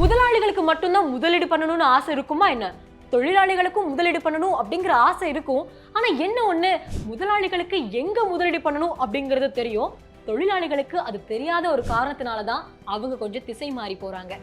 முதலாளிகளுக்கு மட்டும்தான் முதலீடு பண்ணணும்னு ஆசை இருக்குமா என்ன? தொழிலாளிகளுக்கும் முதலீடு பண்ணணும் அப்படிங்கிற ஆசை இருக்கும். ஆனா என்ன ஒண்ணு, முதலாளிகளுக்கு எங்க முதலீடு பண்ணணும் அப்படிங்கிறது தெரியும், தொழிலாளிகளுக்கு அது தெரியாத ஒரு காரணத்தினாலதான் அவங்க கொஞ்சம் திசை மாறி போறாங்க.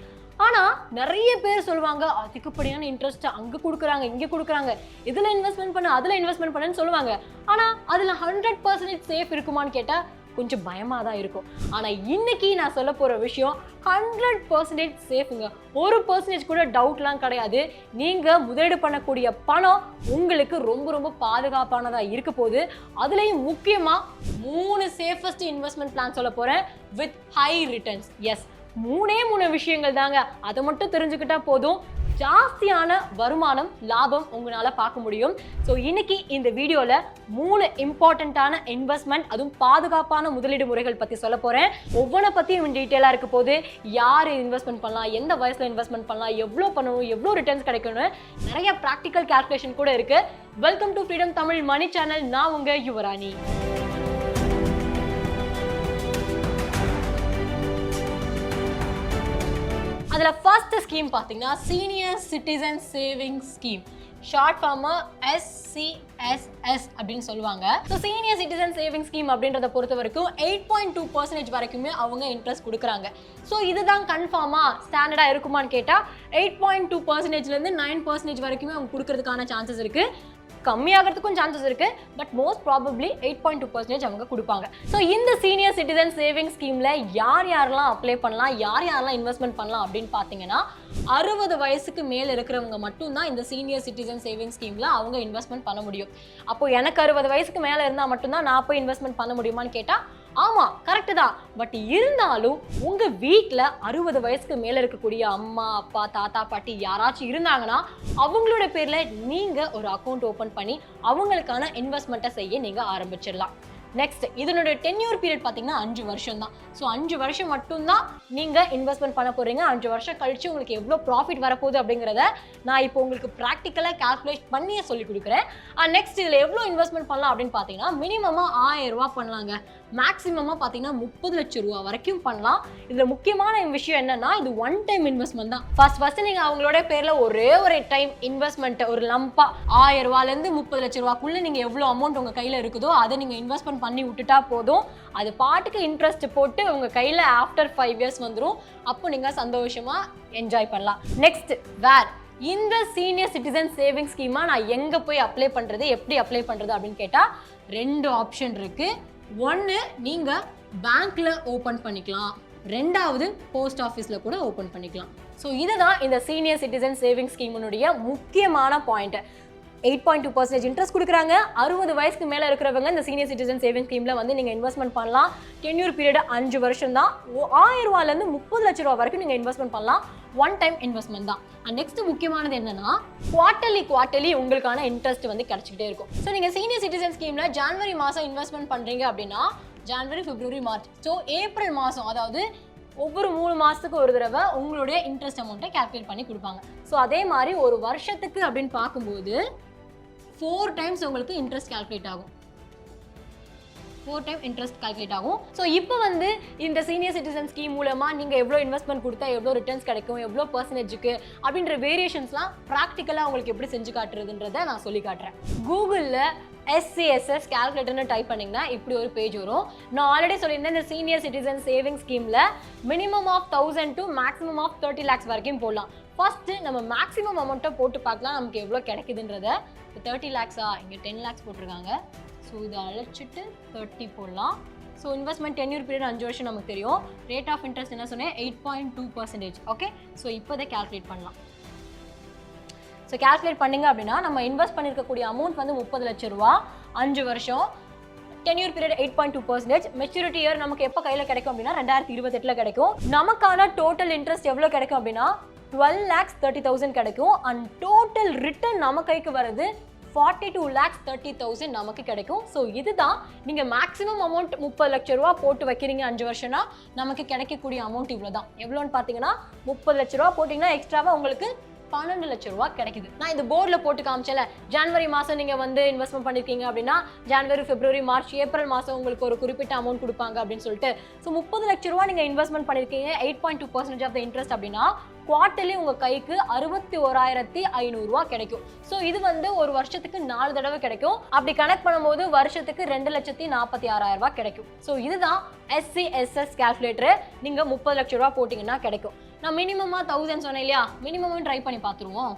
ஆனா நிறைய பேர் சொல்லுவாங்க அதிகப்படியான இன்ட்ரெஸ்ட் அங்க கொடுக்குறாங்க, இங்க கொடுக்குறாங்க, இதுல இன்வெஸ்ட்மெண்ட் பண்ணு, அதுல இன்வெஸ்ட்மெண்ட் பண்ணுன்னு சொல்லுவாங்க. ஆனா அதுல 100% சேஃப் இருக்குமான்னு கேட்டா கொஞ்சம் பயமா தான் இருக்கும். ஆனா இன்னைக்கு நான் சொல்ல போற விஷயம் 100% சேஃப்ங்க. 1% கூட டவுட்லாம் கிடையாது. நீங்க முதலீடு பண்ணக்கூடிய பணம் உங்களுக்கு ரொம்ப ரொம்ப பாதுகாப்பானதா இருக்க போகுது. அதுலயும் முக்கியமா 3 சேஃபஸ்ட் இன்வெஸ்ட்மெண்ட் பிளான் சொல்ல போறேன் வித் ஹை ரிட்டர்ன்ஸ். எஸ், 3 விஷயங்கள் தாங்க. அதை மட்டும் தெரிஞ்சுக்கிட்டா போதும், ஜாஸ்தியான வருமானம் லாபம் உங்களால பார்க்க முடியும். ஸோ இன்னைக்கு இந்த வீடியோல 3 இம்பார்ட்டன்டான இன்வெஸ்ட்மெண்ட், அதுவும் பாதுகாப்பான முதலீடு முறைகள் பத்தி சொல்ல போறேன். ஒவ்வொன்றை பத்தியும் டீட்டெயிலா இருக்க போது, யார் இன்வெஸ்ட்மெண்ட் பண்ணலாம், எந்த வயசுல இன்வெஸ்ட்மெண்ட் பண்ணலாம், எவ்வளோ பண்ணணும், எவ்வளோ ரிட்டர்ன்ஸ் கிடைக்கணும்னு நிறைய ப்ராக்டிக்கல் கால்குலேஷன் கூட இருக்கு. Welcome to freedom Tamil money channel. நான் உங்க யுவராணி. அதில் ஃபர்ஸ்ட் ஸ்கீம் பார்த்தீங்கன்னா senior citizen savings scheme, short ஃபார்மா SCSS அப்படின்னு சொல்லுவாங்க. So senior citizen saving scheme அப்படின்றத பொறுத்த வரைக்கும் 8.2% வரைக்குமே அவங்க இன்ட்ரெஸ்ட் கொடுக்குறாங்க. ஸோ இதுதான் கன்ஃபார்மா ஸ்டாண்டர்டாக இருக்குமான்னு கேட்டால் 8.2%லேருந்து 9% வரைக்குமே அவங்க கொடுக்கறதுக்கான சான்சஸ் இருக்கு. கம்மியாகிறதுக்கும் சான்சஸ் இருக்கு, பட் மோஸ்ட் ப்ராபப்ளி 8.2% அவங்க கொடுப்பாங்க. ஸோ இந்த சீனியர் சிட்டிசன் சேவிங் ஸ்கீம்ல யார் யாரெல்லாம் அப்ளை பண்ணலாம், யார் யாரெல்லாம் இன்வெஸ்ட்மெண்ட் பண்ணலாம் அப்படின்னு பார்த்தீங்கன்னா 60 வயசுக்கு மேல இருக்கிறவங்க மட்டும்தான் இந்த சீனியர் சிட்டிசன் சேவிங் ஸ்கீம்ல அவங்க இன்வெஸ்ட்மெண்ட் பண்ண முடியும். அப்போ எனக்கு 60 வயசுக்கு மேல இருந்தா மட்டும்தான் நான் போய் இன்வெஸ்ட்மெண்ட் பண்ண முடியுமான்னு கேட்டா ஆமா, கரெக்ட் தான். பட் இருந்தாலும் உங்க வீட்டில் 60 வயசுக்கு மேல இருக்கக்கூடிய அம்மா, அப்பா, தாத்தா, பாட்டி யாராச்சும் இருந்தாங்கன்னா அவங்களோட பேர்ல நீங்க ஒரு அக்கௌண்ட் ஓபன் பண்ணி அவங்களுக்கான இன்வெஸ்ட்மெண்ட்டை செய்ய நீங்க ஆரம்பிச்சிடலாம். நெக்ஸ்ட், இதனுடைய டென்யூர் பீரியட் பார்த்தீங்கன்னா 5 வருஷம் தான். ஸோ 5 வருஷம் மட்டும்தான் நீங்க இன்வெஸ்ட்மெண்ட் பண்ண போறீங்க. 5 வருஷம் கழிச்சு உங்களுக்கு எவ்வளோ ப்ராஃபிட் வரப்போகுது அப்படிங்கிறத நான் இப்போ உங்களுக்கு ப்ராக்டிக்கலாக கால்குலேட் பண்ணியே சொல்லி கொடுக்குறேன். நெக்ஸ்ட், இதில் எவ்வளோ இன்வெஸ்ட்மெண்ட் பண்ணலாம் அப்படின்னு பார்த்தீங்கன்னா மினிமமாக 1000 ரூபா பண்ணலாங்க. மேக்ஸிமமாக பார்த்தீங்கன்னா 30 லட்சம் ரூபா வரைக்கும் பண்ணலாம். இதில் முக்கியமான விஷயம் என்னன்னா, இது ஒன் டைம் இன்வெஸ்ட்மெண்ட் தான். ஃபர்ஸ்ட் நீங்கள் அவங்களோட பேரில் ஒரே ஒரு டைம் இன்வெஸ்ட்மெண்ட், ஒரு லம்பா 1000 ரூபாலேருந்து 30 லட்சம் ரூபாக்குள்ள நீங்கள் எவ்வளோ அமௌண்ட் உங்கள் கையில் இருக்குதோ அதை நீங்கள் இன்வெஸ்ட்மெண்ட் பண்ணி விட்டுட்டா போதும். அது பாட்டுக்கு இன்ட்ரெஸ்ட் போட்டு உங்க கையில ஆஃப்டர் 5 இயர்ஸ் வந்துடும். அப்போ நீங்க சந்தோஷமா என்ஜாய் பண்ணலாம். நெக்ஸ்ட், வேர் இந்த சீனியர் சிட்டிசன் சேவிங் ஸ்கீமா நான் எங்க போய் அப்ளை பண்றது, எப்படி அப்ளை பண்றது அப்படின்னு கேட்டா 2 ஆப்ஷன் இருக்கு. ஒன்னு, நீங்க பேங்க்ல ஓபன் பண்ணிக்கலாம், ரெண்டாவது போஸ்ட் ஆஃபீஸ்ல கூட ஓபன் பண்ணிக்கலாம். ஸோ இதுதான் இந்த சீனியர் சிட்டிசன் சேவிங் ஸ்கீமுடைய முக்கியமான பாயிண்ட். 8.2% இன்ட்ரெஸ்ட் கொடுக்குறாங்க. 60 வயசுக்கு மேலே இருக்கிறவங்க இந்த சீனியர் சிட்டிசன் சேவிங் ஸ்கீமில் வந்து நீங்கள் இன்வெஸ்ட்மெண்ட் பண்ணலாம். டென்யூர் பீரியட் 5 வருஷம் தான். 1000 ரூபாயிலேருந்து 30 லட்ச ரூபா வரைக்கும் நீங்கள் இன்வெஸ்ட்மெண்ட் பண்ணலாம். ஒன் டைம் இன்வெஸ்ட்மெண்ட் தான். நெக்ஸ்ட் முக்கியமானது என்னன்னா, குவார்ட்டர்லி உங்களுக்கான இன்ட்ரெஸ்ட் வந்து கிடைச்சிக்கிட்டே இருக்கும். ஸோ நீங்கள் சீனியர் சிட்டிசன் ஸ்கீமில் ஜனவரி மாதம் இன்வெஸ்ட்மெண்ட் பண்ணுறீங்க அப்படின்னா ஜனவரி, பிப்ரவரி, மார்ச், ஸோ ஏப்ரல் மாதம், அதாவது ஒவ்வொரு 3 மாதத்துக்கு ஒரு தடவை உங்களுடைய இன்ட்ரெஸ்ட் அமௌண்ட்டை கால்குலேட் பண்ணி கொடுப்பாங்க. ஸோ அதே மாதிரி ஒரு வருஷத்துக்கு அப்படின்னு பார்க்கும்போது 4 டைம்ஸ் உங்களுக்கு இன்ட்ரெஸ்ட் கால்குலேட் ஆகும். 4 டைம் இன்ட்ரெஸ்ட் கால்குலேட் ஆகும். ஸோ இப்போ வந்து இந்த சீனியர் சிட்டிசன் ஸ்கீம் மூலமா நீங்க எவ்வளோ இன்வெஸ்ட்மெண்ட் கொடுத்தா எவ்வளோ ரிட்டர்ன்ஸ் கிடைக்கும், எவ்வளோ பர்சன்டேஜுக்கு அப்படின்ற வேரியேஷன்ஸ்லாம் ப்ராக்டிக்கலாக உங்களுக்கு எப்படி செஞ்சு காட்டுறதுன்றதை நான் சொல்லி காட்டுறேன். கூகுளில் SCSS கால்குலேட்டர்னு டைப் பண்ணிங்கன்னா இப்படி ஒரு பேஜ் வரும். நான் ஆல்ரெடி சொல்லியிருந்தேன், இந்த சீனியர் சிட்டிசன் சேவிங் ஸ்கீமில் minimum of 1000 to maximum of 30 lakhs வரைக்கும் போடலாம். ஃபர்ஸ்ட் நம்ம மேக்ஸிமம் அமௌண்ட்டை போட்டு பார்க்கலாம் நமக்கு எவ்வளோ கிடைக்குதுன்றத. 30 lakhs-ஆ, இங்கே 10 lakhs போட்டிருக்காங்க. ஸோ இதை அழைச்சிட்டு 30 போடலாம். ஸோ இன்வெஸ்ட்மெண்ட் டென்யூர் பீரியட் 5 வருஷம் நமக்கு தெரியும். ரேட் ஆஃப் இன்ட்ரெஸ்ட் என்ன சொன்னேன், 8.2%. ஓகே, ஸோ இப்போ இதை கால்குலேட் பண்ணலாம். ஸோ கால்குலேட் பண்ணிங்க அப்படின்னா நம்ம இன்வெஸ்ட் பண்ணியிருக்கக்கூடிய அமௌண்ட் வந்து 30 லட்சம் ரூபா, 5 வருஷம், டென்யூர் பீரியட் 8.2%. மெச்சூரிட்டி இயர் நமக்கு எப்போ கையில் கிடைக்கும் அப்படின்னா 2028 கிடைக்கும். நமக்கான டோட்டல் இன்ட்ரெஸ்ட் எவ்வளோ கிடைக்கும் அப்படின்னா 12,30,000 கிடைக்கும். அண்ட் டோட்டல் ரிட்டர்ன் நம்ம கைக்கு வருது 42,30,000 நமக்கு கிடைக்கும். ஸோ இதுதான் நீங்கள் மேக்ஸிமம் அமௌண்ட் 30 லட்சம் ரூபா போட்டு வைக்கிறீங்க 5 வருஷம்னா நமக்கு கிடைக்கக்கூடிய அமௌண்ட் இவ்வளோ தான். எவ்வளோன்னு பார்த்தீங்கன்னா 30 லட்ச ரூபா போட்டிங்கன்னா எக்ஸ்ட்ராவாக உங்களுக்கு 12 லட்சம் ரூபாய் கிடைக்குது. நான் இந்த போர்டில் போட்டு காமிச்சல, ஜனவரி மாதம் நீங்கள் வந்து இன்வெஸ்ட்மெண்ட் பண்ணியிருக்கீங்க அப்படின்னா ஜனவரி, பிப்ரவரி, மார்ச், ஏப்ரல் மாதம் உங்களுக்கு ஒரு குறிப்பிட்ட அமௌண்ட் கொடுப்பாங்க அப்படின்னு சொல்லிட்டு. ஸோ 30 லட்சம் ரூபா நீங்கள் இன்வெஸ்ட்மெண்ட் பண்ணியிருக்கீங்க, 8.2% ஆஃப் த இன்ட்ரெஸ்ட் அப்படின்னா குவார்ட்டர்லி உங்கள் கைக்கு 61,500 ரூபா கிடைக்கும். ஸோ இது வந்து ஒரு வருஷத்துக்கு 4 தடவை கிடைக்கும். அப்படி கனெக்ட் பண்ணும்போது வருஷத்துக்கு 2,46,000 ரூபாய் கிடைக்கும். ஸோ இதுதான் SCSS கால்குலேட்டர். நீங்கள் 30 லட்சம் ரூபா போட்டிங்கன்னா கிடைக்கும். நான் மினிமமாக 1000 சொன்னேன் இல்லையா, மினிமம் ட்ரை பண்ணி பார்த்துருவோம்.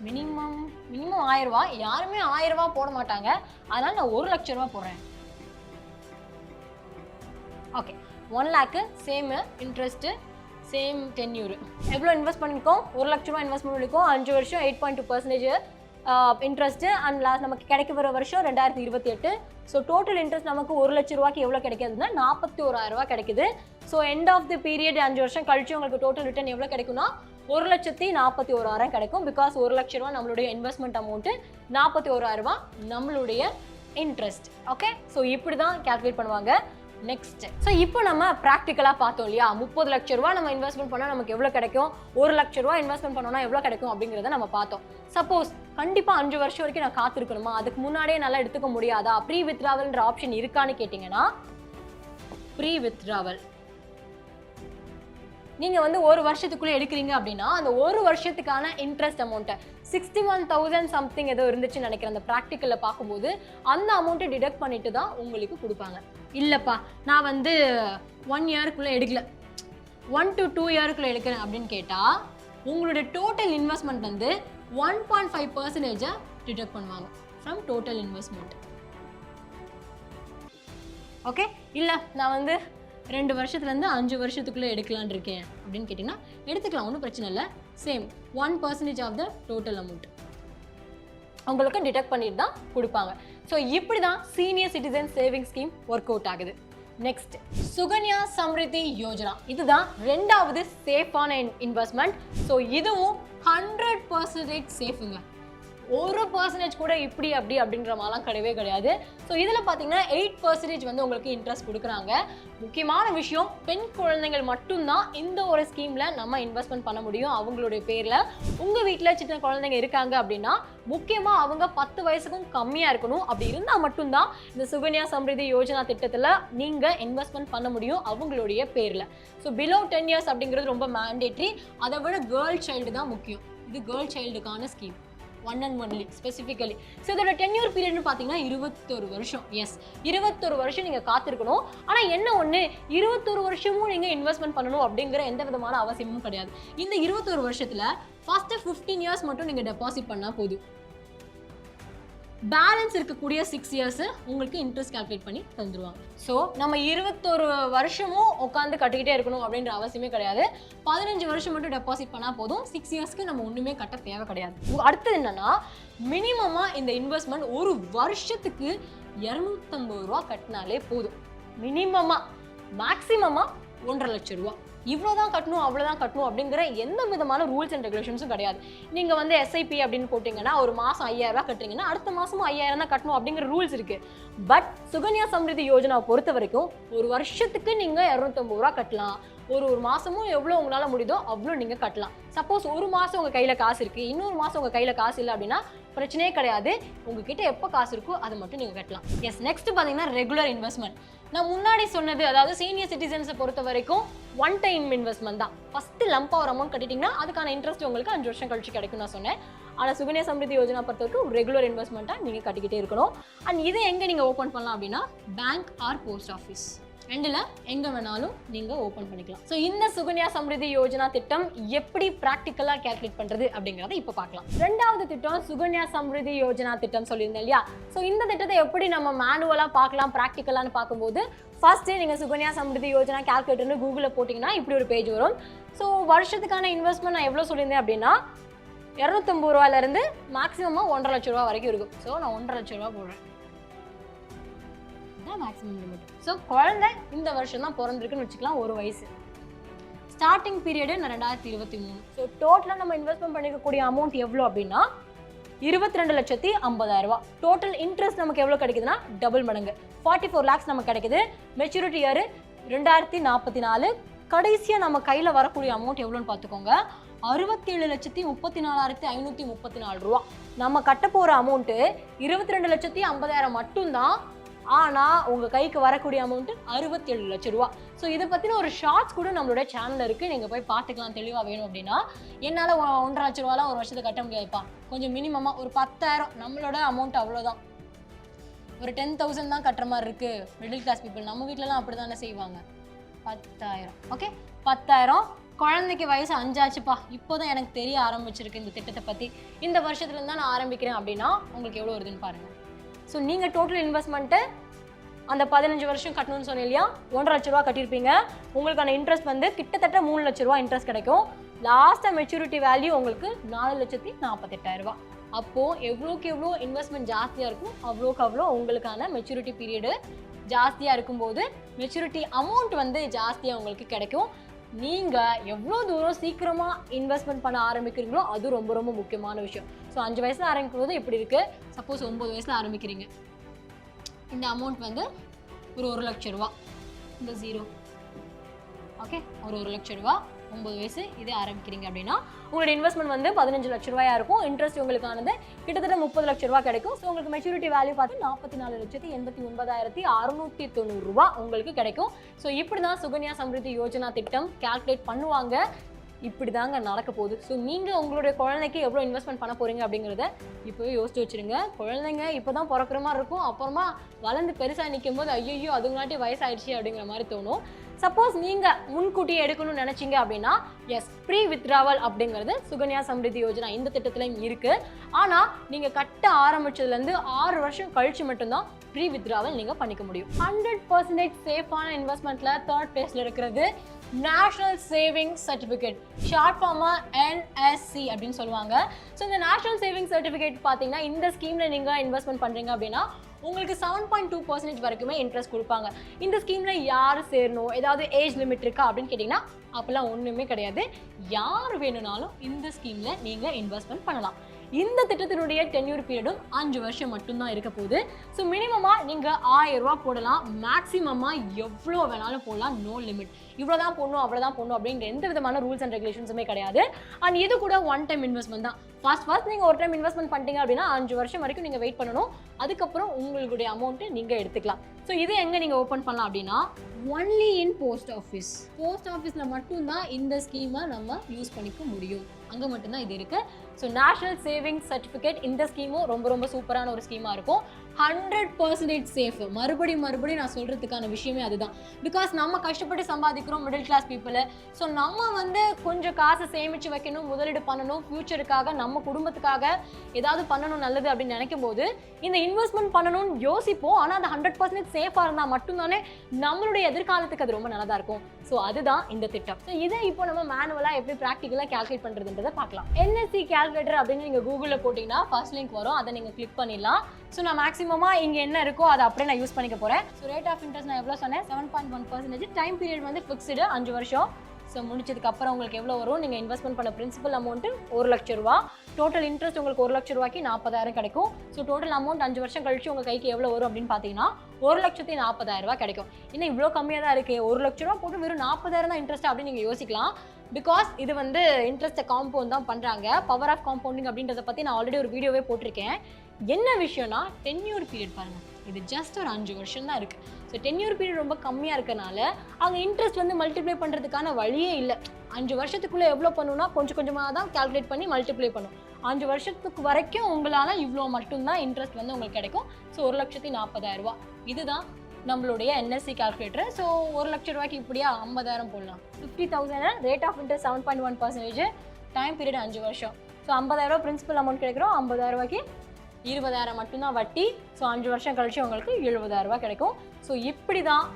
மினிமம் 1000 ரூபா. யாருமே 1000 ரூபா போட மாட்டாங்க, அதனால நான் 1 லட்சம் ரூபா போடுறேன். ஓகே, 1 லேக்கு சேம் இன்ட்ரெஸ்ட், சேம் டென்யூர். எவ்வளோ இன்வெஸ்ட் பண்ணியிருக்கோம்? 1 லட்ச ரூபா இன்வெஸ்ட்மெண்ட் பண்ணியிருக்கோம். 5 வருஷம் 8.2% இன்ட்ரெஸ்ட்டு. அண்ட் லாஸ்ட் நமக்கு கிடைக்க வர வருஷம் 2028. ஸோ டோட்டல் இன்ட்ரெஸ்ட் நமக்கு 1 லட்ச ரூபாய்க்கு எவ்வளோ கிடைக்குதுன்னா 41,000 ரூபா கிடைக்குது. So end of the period 5 வருஷம் கழிச்சு உங்களுக்கு டோட்டல் ரிட்டர்ன் எவ்வளோ கிடைக்கும்னா 1,41,000 கிடைக்கும். பிகாஸ் 1 லட்ச ரூபா நம்மளுடைய இன்வெஸ்ட்மெண்ட் அமௌண்ட்டு, 41,000 ரூபா நம்மளுடைய இன்ட்ரெஸ்ட். ஓகே, ஸோ இப்படி தான் கால்குலேட் பண்ணுவாங்க. நெக்ஸ்ட், ஸோ இப்போ நம்ம ப்ராக்டிக்கலாக பார்த்தோம் இல்லையா, 30 லட்ச ரூபா நம்ம இன்வெஸ்ட்மெண்ட் பண்ணால் நமக்கு எவ்வளோ கிடைக்கும், 1 லட்ச ரூபா இன்வெஸ்ட்மெண்ட் பண்ணோம்னா எவ்வளோ கிடைக்கும் அப்படிங்கிறத நம்ம பார்த்தோம். சப்போஸ் கண்டிப்பாக 5 வருஷம் வரைக்கும் நான் காத்திருக்கணுமா, அதுக்கு முன்னாடியே நல்லா எடுத்துக்க முடியாதா, ப்ரீ வித்ட்ராவல்ன்ற ஆப்ஷன் இருக்கான்னு கேட்டிங்கன்னா, ப்ரீ வித்ட்ராவல் நீங்கள் வந்து ஒரு வருஷத்துக்குள்ளே எடுக்கிறீங்க அப்படின்னா அந்த ஒரு வருஷத்துக்கான இன்ட்ரெஸ்ட் அமௌண்ட்டை 61,000 சம்திங் ஏதோ இருந்துச்சுன்னு நினைக்கிறேன். அந்த ப்ராக்டிக்கலில் பார்க்கும்போது அந்த அமௌண்ட்டை டிடக்ட் பண்ணிட்டு தான் உங்களுக்கு கொடுப்பாங்க. இல்லைப்பா நான் வந்து 1 இயருக்குள்ளே எடுக்கல, 1 to 2 இயருக்குள்ளே எடுக்கிறேன் அப்படின்னு கேட்டால் உங்களுடைய டோட்டல் இன்வெஸ்ட்மெண்ட் வந்து 1.5% டிடக்ட் பண்ணுவாங்க ஃப்ரம் டோட்டல் இன்வெஸ்ட்மெண்ட். ஓகே, இல்லை நான் வந்து 2 வருஷத்துலேருந்து 5 வருஷத்துக்குள்ளே எடுக்கலான் இருக்கேன் அப்படின்னு கேட்டிங்கன்னா எடுத்துக்கலாம், ஒன்றும் பிரச்சனை இல்லை. Same 1% of the total amount உங்களுக்கு டிடக்ட் பண்ணிட்டு தான் கொடுப்பாங்க. ஸோ இப்படி தான் senior citizen saving scheme work out ஆகுது. நெக்ஸ்ட், சுகன்யா சம்ரிதி யோஜனா. இதுதான் 2வது சேஃபான இன்வெஸ்ட்மெண்ட். ஸோ இதுவும் 100% சேஃபுங்க. 1% கூட இப்படி அப்படி அப்படின்ற மாதிரிலாம் கிடையவே கிடையாது. ஸோ இதில் பார்த்தீங்கன்னா 8% வந்து உங்களுக்கு இன்ட்ரெஸ்ட் கொடுக்குறாங்க. முக்கியமான விஷயம், பெண் குழந்தைகள் மட்டும்தான் இந்த ஒரு ஸ்கீமில் நம்ம இன்வெஸ்ட்மெண்ட் பண்ண முடியும் அவங்களுடைய பேரில். உங்கள் வீட்டில் சின்ன குழந்தைங்க இருக்காங்க அப்படின்னா முக்கியமாக அவங்க 10 வயசுக்கும் கம்மியாக இருக்கணும். அப்படி இருந்தால் மட்டும்தான் இந்த சுகன்யா சம்ரிதி யோஜனா திட்டத்தில் நீங்கள் இன்வெஸ்ட்மெண்ட் பண்ண முடியும் அவங்களுடைய பேரில். ஸோ பிலோ 10 இயர்ஸ் அப்படிங்கிறது ரொம்ப மேண்டேட்ரி. அதை விட கேர்ள் சைல்டு தான் முக்கியம். இது கேர்ள் சைல்டுக்கான scheme, 1 and only specifically. So இதோட டென்யூர் பீரியட்னு பார்த்தீங்கன்னா 21 வருஷம். எஸ், 21 வருஷம் நீங்கள் காத்திருக்கணும். ஆனால் என்ன ஒன்று, 21 வருஷமும் நீங்கள் இன்வெஸ்ட்மெண்ட் பண்ணணும் அப்படிங்கிற எந்த விதமான அவசியமும் கிடையாது. இந்த 21 வருஷத்தில் ஃபர்ஸ்ட் 15 இயர்ஸ் மட்டும் நீங்கள் டெபாசிட் பண்ணால் போதும். பேலன்ஸ் இருக்கக்கூடிய 6 இயர்ஸ் உங்களுக்கு இன்ட்ரெஸ்ட் கால்குலேட் பண்ணி தந்துடுவாங்க. ஸோ நம்ம 21 வருஷமும் உட்காந்து கட்டிக்கிட்டே இருக்கணும் அப்படின்ற அவசியமே கிடையாது. 15 வருஷம் மட்டும் டெபாசிட் பண்ணால் போதும். 6 இயர்ஸ்க்கு நம்ம ஒன்றுமே கட்ட தேவை கிடையாது. அடுத்தது என்னன்னா, மினிமமாக இந்த இன்வெஸ்ட்மெண்ட் ஒரு வருஷத்துக்கு 250 ரூபா கட்டினாலே போதும். மினிமமாக, மேக்சிமமாக 1.5 லட்சம் ரூபா. இவ்வளோதான் கட்டணும் அவ்வளோதான் கட்டணும் அப்படிங்கிற எந்த விதமான ரூல்ஸ் அண்ட் ரெகுலேஷன்ஸும் கிடையாது. நீங்கள் வந்து எஸ்ஐபி அப்படின்னு போட்டிங்கன்னா ஒரு மாதம் 5,000 ரூபா கட்டுறீங்கன்னா அடுத்த மாதமும் 5,000 தான் கட்டணும் அப்படிங்கிற ரூல்ஸ் இருக்குது. பட் சுகன்யா சம்ரிதி யோஜனாவை பொறுத்த வரைக்கும் ஒரு வருஷத்துக்கு நீங்கள் 250 ரூபா கட்டலாம். ஒரு மாதமும் எவ்வளோ உங்களால் முடியுதோ அவ்வளோ நீங்கள் கட்டலாம். சப்போஸ் ஒரு மாதம் உங்கள் கையில் காசு இருக்குது, இன்னொரு மாதம் உங்கள் கையில் காசு இல்லை அப்படின்னா பிரச்சனையே கிடையாது. உங்ககிட்ட எப்போ காசு இருக்கோ அதை மட்டும் நீங்கள் கட்டலாம். எஸ், நெக்ஸ்ட் பார்த்தீங்கன்னா ரெகுலர் இன்வெஸ்ட்மெண்ட். நான் முன்னாடி சொன்னது, அதாவது சீனியர் சிட்டிசன்ஸை பொறுத்த வரைக்கும் 1 டைம் இன்வெஸ்ட்மெண்ட் தான். ஃபஸ்ட்டு லம்பாக ஒரு அமௌண்ட் கட்டிட்டிங்கன்னா அதுக்கான இன்ட்ரெஸ்ட் உங்களுக்கு 5 வருஷம் கழிச்சு கிடைக்கும் நான் சொன்னேன். ஆனால் சுகன்யா சம்ரிதி யோஜனா பொறுத்த வரைக்கும் ரெகுலர் இன்வெஸ்ட்மெண்ட்டாக நீங்கள் கட்டிக்கிட்டே இருக்கணும். அண்ட் இதை எங்கே நீங்கள் ஓப்பன் பண்ணலாம் அப்படின்னா பேங்க் ஆர் போஸ்ட் ஆஃபீஸ் ரெண்டில் எங்கே வேணாலும் நீங்கள் ஓப்பன் பண்ணிக்கலாம். ஸோ இந்த சுகன்யா சம்ரிதி யோஜனா திட்டம் எப்படி ப்ராக்டிக்கலாக கேல்குலேட் பண்ணுறது அப்படிங்கிறத இப்போ பார்க்கலாம். 2வது திட்டம் சுகன்யா சம்ரிதி யோஜனா திட்டம் சொல்லியிருந்தேன் இல்லையா. ஸோ இந்த திட்டத்தை எப்படி நம்ம மேனுவலாக பார்க்கலாம், ப்ராக்டிக்கலான்னு பார்க்கும்போது ஃபர்ஸ்ட்டு நீங்கள் சுகன்யா சம்ரிதி யோஜனா கேல்குலேட்டர்னு கூகுளில் போட்டிங்கன்னா இப்படி ஒரு பேஜ் வரும். ஸோ வருஷத்துக்கான இன்வெஸ்ட்மெண்ட் நான் எவ்வளோ சொல்லியிருந்தேன் அப்படின்னா 250 ரூபாயிலேருந்து மேக்ஸிமமாக 1.5 லட்ச ரூபா வரைக்கும் இருக்கும். ஸோ நான் 1.5 லட்ச ரூபா போடுறேன், மேக்ஸிமம் லிமிட். ஸோ குழந்தை இந்த வருஷம் தான் பிறந்திருக்குன்னு வச்சுக்கலாம், 1 வயசு. ஸ்டார்டிங் பீரியடு நான் 2023. ஸோ டோட்டலாக நம்ம இன்வெஸ்ட்மெண்ட் பண்ணிக்கக்கூடிய அமௌண்ட் எவ்வளோ அப்படின்னா 22,50,000 ரூபா. டோட்டல் இன்ட்ரெஸ்ட் நமக்கு எவ்வளோ கிடைக்குதுன்னா டபுள் மடங்கு 44 lakhs நமக்கு கிடைக்குது. Maturity year 2044. கடைசியாக நம்ம கையில் வரக்கூடிய அமௌண்ட் எவ்வளோன்னு பார்த்துக்கோங்க. 67,34,534 ரூபா. நம்ம கட்ட போகிற அமௌண்ட்டு 22,50,000 மட்டும்தான். ஆனால் உங்கள் கைக்கு வரக்கூடிய அமௌண்ட்டு 67 லட்ச ரூபா. ஸோ இதை பற்றின ஒரு ஷார்ட்ஸ் கூட நம்மளோட சேனலில் இருக்குது, நீங்கள் போய் பார்த்துக்கலாம் தெளிவாக வேணும் அப்படின்னா. என்னால் 1.5 லட்ச ரூபாலாம் ஒரு வருஷத்துக்கு கட்ட முடியாதுப்பா, கொஞ்சம் மினிமமாக ஒரு 10,000, நம்மளோட அமௌண்ட் அவ்வளோதான், ஒரு 10,000 தான் கட்டுற மாதிரி இருக்குது மிடில் கிளாஸ் பீப்புள். நம்ம வீட்டிலலாம் அப்படி தானே செய்வாங்க. 10,000 ஓகே, 10,000. குழந்தைக்கு வயசு 5 ஆச்சுப்பா, இப்போ தான் எனக்கு தெரிய ஆரம்பிச்சிருக்கு இந்த திட்டத்தை பற்றி, இந்த வருஷத்துலேருந்து தான் நான் ஆரம்பிக்கிறேன் அப்படின்னா உங்களுக்கு எவ்வளோ வருதுன்னு பாருங்கள். ஸோ நீங்கள் டோட்டல் இன்வெஸ்ட்மெண்ட்டு அந்த 15 வருஷம் கட்டணும்னு சொன்னேன் இல்லையா, 1.5 லட்ச ரூபா கட்டியிருப்பீங்க. உங்களுக்கான இன்ட்ரெஸ்ட் வந்து கிட்டத்தட்ட 3 லட்ச ரூபா இன்ட்ரெஸ்ட் கிடைக்கும். லாஸ்ட்டாக மெச்சூரிட்டி வேல்யூ உங்களுக்கு 4,48,000 ரூபா. அப்போது எவ்வளோக்கு எவ்வளோ இன்வெஸ்ட்மெண்ட் ஜாஸ்தியாக இருக்கும் அவ்வளோக்கு அவ்வளோ உங்களுக்கான மெச்சூரிட்டி பீரியடு ஜாஸ்தியாக இருக்கும்போது மெச்சூரிட்டி அமௌண்ட் வந்து ஜாஸ்தியாக உங்களுக்கு கிடைக்கும். நீங்கள் எவ்வளோ தூரம் சீக்கிரமாக இன்வெஸ்ட்மெண்ட் பண்ண ஆரம்பிக்கிறீங்களோ அது ரொம்ப ரொம்ப முக்கியமான விஷயம். ஸோ 5 வயசில் ஆரம்பிக்கும் போது இப்படி இருக்குது. சப்போஸ் 9 வயசில் ஆரம்பிக்கிறீங்க, இந்த அமௌண்ட் வந்து ஒரு 1 லட்ச ரூபா, இந்த 0 ஓகே, ஒரு 1 லட்ச ரூபா. 9 வயசு இதே ஆரம்பிக்கிறீங்க அப்படின்னா உங்களோட இன்வெஸ்ட்மெண்ட் வந்து 15 லட்ச ரூபாயா இருக்கும். இன்ட்ரெஸ்ட் உங்களுக்கானது கிட்டத்தட்ட 30 லட்ச ரூபா கிடைக்கும். ஸோ உங்களுக்கு மெச்சூரிட்டி வேல்யூ பார்த்து 44,89,690 ரூபா உங்களுக்கு கிடைக்கும். ஸோ இப்படி தான் சுகன்யா சம்ரித்தி யோஜனா திட்டம் கால்குலேட் பண்ணுவாங்க. இப்படி தாங்க நடக்க போகுது. ஸோ நீங்கள் உங்களுடைய குழந்தைக்கு எவ்வளோ இன்வெஸ்ட்மெண்ட் பண்ண போகிறீங்க அப்படிங்கிறத இப்போவே யோசிச்சு வச்சுருங்க. குழந்தைங்க இப்போ தான் பிறக்கிற மாதிரி இருக்கும், அப்புறமா வளர்ந்து பெருசாக நிற்கும் போது ஐயோ அதுங்களாட்டி வயசாயிடுச்சு அப்படிங்கிற மாதிரி தோணும். சப்போஸ் நீங்கள் முன்கூட்டி எடுக்கணும்னு நினச்சிங்க அப்படின்னா எஸ், ப்ரீ வித்ராவல் அப்படிங்கிறது சுகன்யா சம்ரித்தி யோஜனா இந்த திட்டத்துலையும் இருக்குது. ஆனால் நீங்கள் கட்ட ஆரம்பித்ததுலேருந்து 6 வருஷம் கழிச்சு மட்டும்தான் ப்ரீ வித்ராவல் நீங்கள் பண்ணிக்க முடியும். 100% சேஃபான இன்வெஸ்ட்மெண்ட்டில் 3rd பிளேஸில் இருக்கிறது நேஷனல் சேவிங் சர்டிஃபிகேட், ஷார்ட் ஃபார்மாக NSC அப்படின்னு சொல்லுவாங்க. ஸோ இந்த நேஷனல் சேவிங் சர்டிஃபிகேட் பார்த்தீங்கன்னா இந்த ஸ்கீமில் நீங்கள் இன்வெஸ்ட்மெண்ட் பண்ணுறீங்க அப்படின்னா உங்களுக்கு 7.2% வரைக்குமே இன்ட்ரெஸ்ட் கொடுப்பாங்க. இந்த ஸ்கீமில் யார் சேரணும், ஏதாவது ஏஜ் லிமிட் இருக்கா அப்படின்னு கேட்டிங்கன்னா அப்போல்லாம் ஒன்றுமே கிடையாது. யார் வேணும்னாலும் இந்த ஸ்கீமில் நீங்கள் இன்வெஸ்ட்மெண்ட் பண்ணலாம். இந்த திட்டத்தினுடைய டென்யூர் பீரியடும் 5 வருஷம் மட்டும்தான் இருக்க போகுது. ஸோ மினிமமாக நீங்கள் 1000 ரூபா போடலாம், மேக்ஸிமமாக எவ்வளோ வேணாலும் போடலாம், நோ லிமிட். இவ்வளோ தான் போடணும் அவ்வளோ தான் போடணும் அப்படிங்கிற எந்த விதமான ரூல்ஸ் அண்ட் ரெகுலேஷன்ஸுமே கிடையாது. அண்ட் இது கூட 1 டைம் இன்வெஸ்ட்மெண்ட் தான். ஃபர்ஸ்ட் நீங்கள் ஒரு டைம் இன்வெஸ்ட்மெண்ட் பண்ணிட்டீங்க அப்படின்னா 5 வருஷம் வரைக்கும் நீங்கள் வெயிட் பண்ணணும். அதுக்கப்புறம் உங்களுடைய அமௌண்ட்டு நீங்கள் எடுத்துக்கலாம். ஸோ இது எங்கே நீங்கள் ஓப்பன் பண்ணலாம் அப்படின்னா only in post office. Post ஆஃபீஸில் மட்டும்தான் இந்த ஸ்கீமை நம்ம யூஸ் பண்ணிக்க முடியும், அங்கே மட்டும்தான் இது இருக்குது. ஸோ நேஷனல் சேவிங் சர்டிஃபிகேட் இந்த ஸ்கீமும் ரொம்ப ரொம்ப சூப்பரான ஒரு ஸ்கீமாக இருக்கும். 100% சேஃப். மறுபடியும் நான் சொல்கிறதுக்கான விஷயமே அதுதான். பிகாஸ் நம்ம கஷ்டப்பட்டு சம்பாதிக்கிறோம் மிடில் கிளாஸ் பீப்புளு. ஸோ நம்ம வந்து கொஞ்சம் காசை சேமித்து வைக்கணும், முதலீடு பண்ணணும், ஃப்யூச்சருக்காக நம்ம குடும்பத்துக்காக ஏதாவது பண்ணணும் நல்லது அப்படின்னு நினைக்கும் போது இந்த இன்வெஸ்ட்மெண்ட் பண்ணணும்னு யோசிப்போம். ஆனால் அது 100% சேஃபாக இருந்தால் மட்டும்தானே நம்மளுடைய எதிர்காலத்துக்கு அது ரொம்ப நல்லதாக இருக்கும். ஸோ அதுதான் இந்த திட்டம். ஸோ இதை இப்போ நம்ம மேனுவலாக எப்படி ப்ராக்டிக்கலாக கால்குலேட் பண்ணுறதுன்றதை பார்க்கலாம். NSC கால்குலேட்டர் அப்படின்னு நீங்கள் கூகுளில் போட்டிங்கன்னா ஃபர்ஸ்ட் லிங்க் வரும், அதை நீங்கள் கிளிக் பண்ணிடலாம். ஸோ நான் மேக்ஸிமமாக இங்கே என்ன இருக்கோ அதை அப்படியே நான் யூஸ் பண்ணிக்க போகிறேன். ஸோ ரேட் ஆஃப் இன்ட்ரெஸ்ட் நான் எவ்வளோ சொன்னேன், 7.1%. டைம் பீரியட் வந்து ஃபிக்ஸ்டு 5 வருஷம். ஸோ முடிச்சதுக்கப்புறம் உங்களுக்கு எவ்வளோ வரும், நீங்கள் இன்வெஸ்ட்மெண்ட் பண்ண பிரின்சிபல் அமௌண்ட்டு 1 லட்ச ரூபா. டோட்டல் இன்ட்ரெஸ்ட் உங்களுக்கு 1 லட்ச ரூபாய்க்கு 40,000 கிடைக்கும். ஸோ டோட்டல் அமௌண்ட் 5 வருஷம் கழிச்சு உங்கள் கைக்கு எவ்வளோ வரும் அப்படின்னு பார்த்தீங்கன்னா 1,40,000 ரூபா கிடைக்கும். இன்னும் இவ்வளோ கம்மியாக தான் இருக்குது, 1 லட்ச ரூபா போட்டு வெறும் 40,000 தான் இன்ட்ரெஸ்ட் அப்படின்னு நீங்கள் யோசிக்கலாம். பிகாஸ் இது வந்து இன்ட்ரெஸ்ட்டை காம்பவுண்ட் தான் பண்ணுறாங்க. பவர் ஆஃப் காம்பவுண்டிங் அப்படின்றத பற்றி நான் ஆல்ரெடி ஒரு வீடியோவே போட்டிருக்கேன். என்ன விஷயம்னா டென்யூர் பீரியட் பாருங்கள், இது ஜஸ்ட் ஒரு 5 வருஷம் தான் இருக்குது. ஸோ டென்யூர் பீரியட் ரொம்ப கம்மியாக இருக்கனால அங்கே இன்ட்ரெஸ்ட் வந்து மல்டிப்ளை பண்ணுறதுக்கான வழியே இல்லை. 5 வருஷத்துக்குள்ளே எவ்வளோ பண்ணணும்னா கொஞ்சம் கொஞ்சமாக தான் கால்குலேட் பண்ணி மல்டிப்ளை பண்ணும். 5 வருஷத்துக்கு வரைக்கும் உங்களால் இவ்வளோ மட்டும்தான் இன்ட்ரெஸ்ட் வந்து உங்களுக்கு கிடைக்கும். ஸோ 1,40,000 ரூபா. இதுதான் நம்மளுடைய NSC கால்குலேட்டர். ஸோ 1 லட்ச ரூபாய்க்கு இப்படியா 50,000 போடலாம். 50,000 rate of interest 7.1%, time period 5 வருஷம். ஸோ 50,000 ரூபா பிரின்சிபல் அமௌண்ட் கிடைக்கிறோம். 50,000 ரூபாய்க்கு 20,000 மட்டும்தான் வட்டி. ஸோ 5 வருஷம் கழிச்சு உங்களுக்கு 70,000 ரூபா கிடைக்கும். ஸோ இப்படி தான்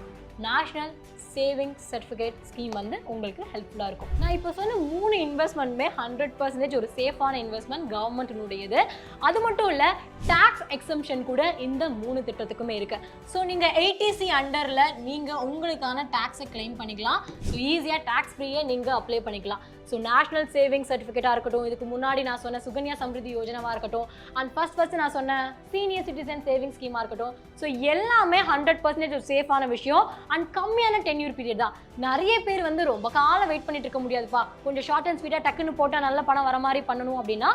நேஷ்னல் சேவிங் சர்டிஃபிகேட் ஸ்கீம் வந்து உங்களுக்கு ஹெல்ப்ஃபுல்லாக இருக்கும். நான் இப்போ சொன்ன 3 இன்வெஸ்ட்மெண்ட்டுமே 100% ஒரு சேஃபான இன்வெஸ்ட்மெண்ட், கவர்மெண்ட்டினுடையது. அது மட்டும் இல்லை, டேக்ஸ் எக்ஸம்ஷன் கூட இந்த 3 திட்டத்துக்குமே இருக்குது. ஸோ நீங்கள் 80C அண்டரில் நீங்கள் உங்களுக்கான டேக்ஸை கிளைம் பண்ணிக்கலாம். ஸோ ஈஸியாக டேக்ஸ் ஃப்ரீயே நீங்கள் அப்ளை பண்ணிக்கலாம். ஸோ நேஷனல் சேவிங் சர்டிஃபிகேட்டாக இருக்கட்டும், இதுக்கு முன்னாடி நான் சொன்ன சுகன்யா சம்ரிதி யோஜனாவாக இருக்கட்டும், அண்ட் ஃபர்ஸ்ட் நான் சொன்ன சீனியர் சிட்டிசன் சேவிங் ஸ்கீமாக இருக்கட்டும், ஸோ எல்லாமே 100% ஒரு சேஃபான விஷயம் அண்ட் கம்மியான டென்யூர் பீரியட் தான். நிறைய பேர் வந்து ரொம்ப காலம் வெயிட் பண்ணிட்டு இருக்க முடியாதுப்பா, கொஞ்சம் ஷார்ட் அண்ட் ஸ்வீட்டாக டக்குன்னு போட்டால் நல்ல பணம் வர மாதிரி பண்ணணும் அப்படின்னா,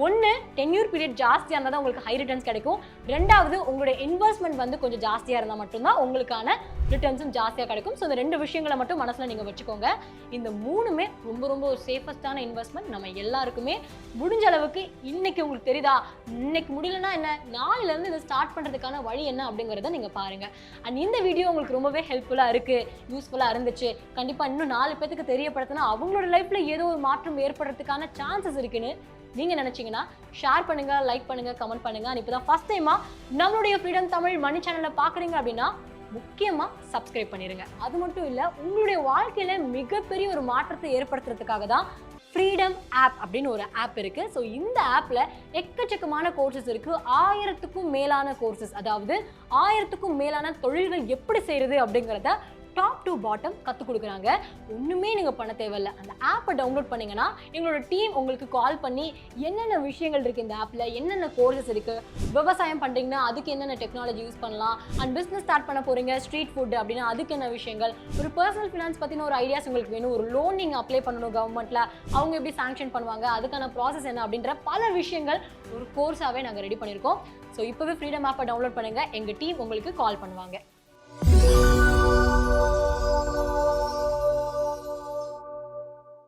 ஒன்று டென்யூர் பீரியட் ஜாஸ்தியாக இருந்தால் தான் உங்களுக்கு ஹை ரிட்டர்ன்ஸ் கிடைக்கும். ரெண்டாவது உங்களுடைய இன்வெஸ்ட்மெண்ட் வந்து கொஞ்சம் ஜாஸ்தியாக இருந்தால் மட்டும்தான் உங்களுக்கான ரிட்டர்ன்ஸும் ஜாஸ்தியாக கிடைக்கும். ஸோ இந்த 2 விஷயங்களை மட்டும் மனசில் நீங்கள் வச்சுக்கோங்க. இந்த 3மே ரொம்ப ரொம்ப ஒரு சேஃபஸ்டான இன்வெஸ்ட்மெண்ட். நம்ம எல்லாருக்குமே முடிஞ்ச அளவுக்கு இன்னைக்கு உங்களுக்கு தெரியுதா, இன்னைக்கு முடியலன்னா என்ன, நாளிலேருந்து இதை ஸ்டார்ட் பண்ணுறதுக்கான வழி என்ன அப்படிங்கிறத நீங்கள் பாருங்கள். அண்ட் இந்த வீடியோ உங்களுக்கு ரொம்பவே ஹெல்ப்ஃபுல்லாக இருக்குது, யூஸ்ஃபுல்லாக இருந்துச்சு, கண்டிப்பாக இன்னும் 4 பேருக்கு தெரியப்படுத்தினா அவங்களோட லைஃப்பில் ஏதோ ஒரு மாற்றம் ஏற்படுறதுக்கான சான்சஸ் இருக்குன்னு நீங்கள் நினச்சிங்கன்னா ஷேர் பண்ணுங்கள், லைக் பண்ணுங்கள், கமெண்ட் பண்ணுங்கள். இப்போ தான் ஃபஸ்ட் டைமாக நம்மளுடைய ஃப்ரீடம் தமிழ் மணி சேனலில் பார்க்குறீங்க அப்படின்னா முக்கியமாக சப்ஸ்கிரைப் பண்ணிடுங்க. அது மட்டும் இல்லை, உங்களுடைய வாழ்க்கையில் மிகப்பெரிய ஒரு மாற்றத்தை ஏற்படுத்துறதுக்காக தான் ஃப்ரீடம் ஆப் அப்படின்னு ஒரு ஆப் இருக்குது. ஸோ இந்த ஆப்பில் எக்கச்சக்கமான கோர்சஸ் இருக்குது. 1000க்கும் மேலான கோர்சஸ், அதாவது 1000க்கும் மேலான தொழில்கள் எப்படி செய்கிறது அப்படிங்கிறத டாப் டு பாட்டம் கற்றுக் கொடுக்குறாங்க. ஒன்றுமே நீங்கள் பண்ண தேவையில்ல. அந்த ஆப்பை டவுன்லோட் பண்ணிங்கன்னா எங்களோட டீம் உங்களுக்கு கால் பண்ணி என்னென்ன விஷயங்கள் இருக்குது இந்த ஆப்பில், என்னென்ன கோர்சஸ் இருக்குது, விவசாயம் பண்ணுறீங்கன்னா அதுக்கு என்னென்ன டெக்னாலஜி யூஸ் பண்ணலாம், அண்ட் பிஸ்னஸ் ஸ்டார்ட் பண்ண போகிறீங்க ஸ்ட்ரீட் ஃபுட் அப்படின்னா அதுக்கு என்ன விஷயங்கள், ஒரு பர்சனல் ஃபினான்ஸ் பற்றின ஒரு ஐடியாஸ் உங்களுக்கு வேணும், ஒரு லோன் நீங்கள் அப்ளை பண்ணணும் கவர்மெண்ட்டில், அவங்க எப்படி சாங்ஷன் பண்ணுவாங்க, அதுக்கான ப்ராசஸ் என்ன அப்படின்ற பல விஷயங்கள் ஒரு கோர்ஸாகவே நாங்கள் ரெடி பண்ணியிருக்கோம். ஸோ இப்போவே ஃப்ரீடம் ஆப்பை டவுன்லோட் பண்ணுங்கள், எங்கள் டீம் உங்களுக்கு கால் பண்ணுவாங்க.